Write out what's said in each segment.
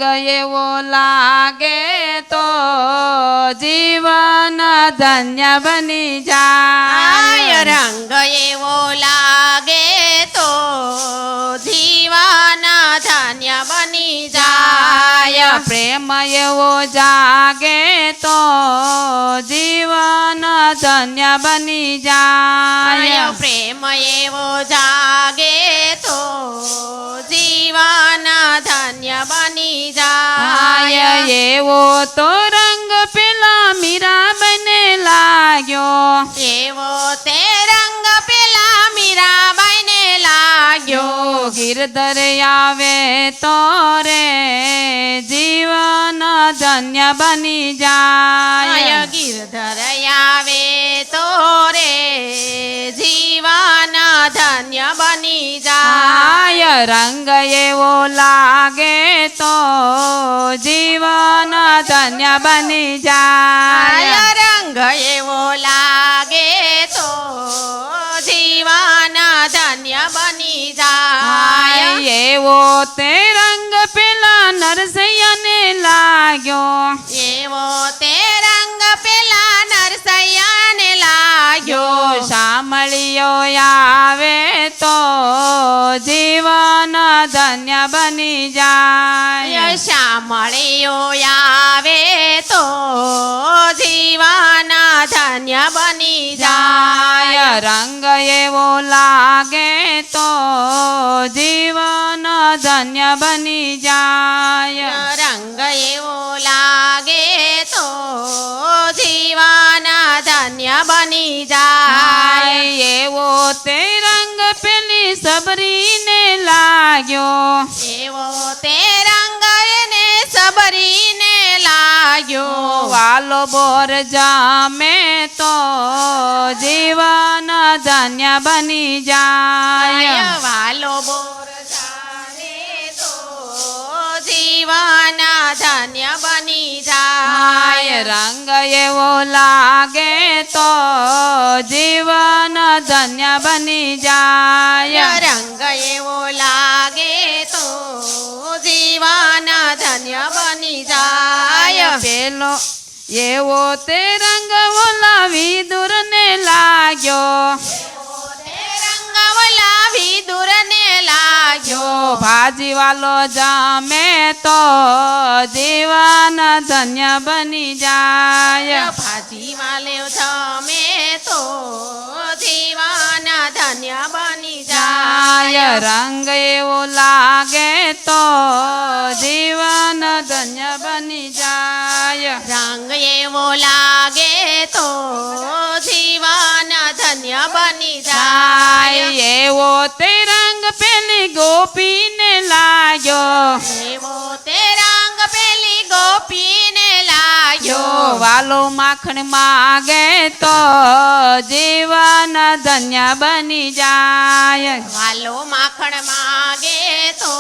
રંગ એવો લાગે તો જીવન ધન્ય બની જાય રંગ એવો લાગે તો જીવન ધન્ય બની જાય પ્રેમ એવો જાગે તો જીવન ધન્ય બની જાય પ્રેમ એવો જાગે તો જીવન ધન્ય બની જાય એવો તો રંગ પેલા મીરાબાઈને લાગ્યો એવો તે રંગ પેલા મીરાબાઈને લાગ્યો ગિરધર આવે તો રે જીવન ધન્ય બની જાય ગિરધર આવે તો રે જીવન ધન્ય બની જાય રંગ એવો લાગે તો જીવન ધન્ય બની જાય રંગ એવો લાગે તો જીવન ધન્ય બની જાય એવો તે રંગ પેલા નરસૈયાને લાગ્યો એવો તે રંગ પેલા નરસૈયાને લાગ્યો શામળિયો આવે તો જીવન ધન્ય બની જાય શામળિયો આવે તો જીવન ધન્ય બની જાય રંગ એવો લાગે તો જીવન ધન્ય બની જાય રંગ એવો લાગે તો જીવન ધન્ય બની જાય એવો તે રંગ પેલી સબરીને લાગ્યો એવો તે રંગ એને સબરીને લાગ્યો વાલો બોર જામે તો જીવન ધન્ય બની જાય વાલો બોર જામે તો જીવન ધન્ય બની જાય રંગ એવો લાગે તો જીવન ધન્ય બની જાય રંગ એવો લાગે તો જીવન ધન્ય બની જાય પેલો એવો તે રંગ ઓલાવી દૂરને લાગ્યો રંગ ઓલાવી દૂરને લાગ્યો ભાજી વાલો જામે તો જીવન ધન્ય બની જાય ભાજી વાલે જમે તો જીવન ધન્ય બની જાય રંગ એવો લાગે તો જીવન ધન્ય બની જાય રંગ એવો લાગે તો જીવન ધન્ય બની જાય એવો તે રંગ પેલી ગોપીને લાગ્યો એવો તે રંગ પેલી ગોપીને લાગ્યો વાલો માખણ માગે તો જીવન ધન્ય બની જાય વાલો માખણ માગે તો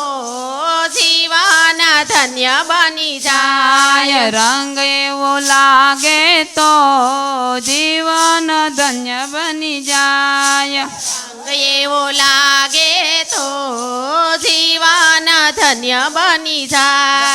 જીવન ધન્ય બની જાય રંગ એવો લાગે તો જીવન ધન્ય બની જાય રંગ એવો લાગે તો જીવન ધન્ય બની જાય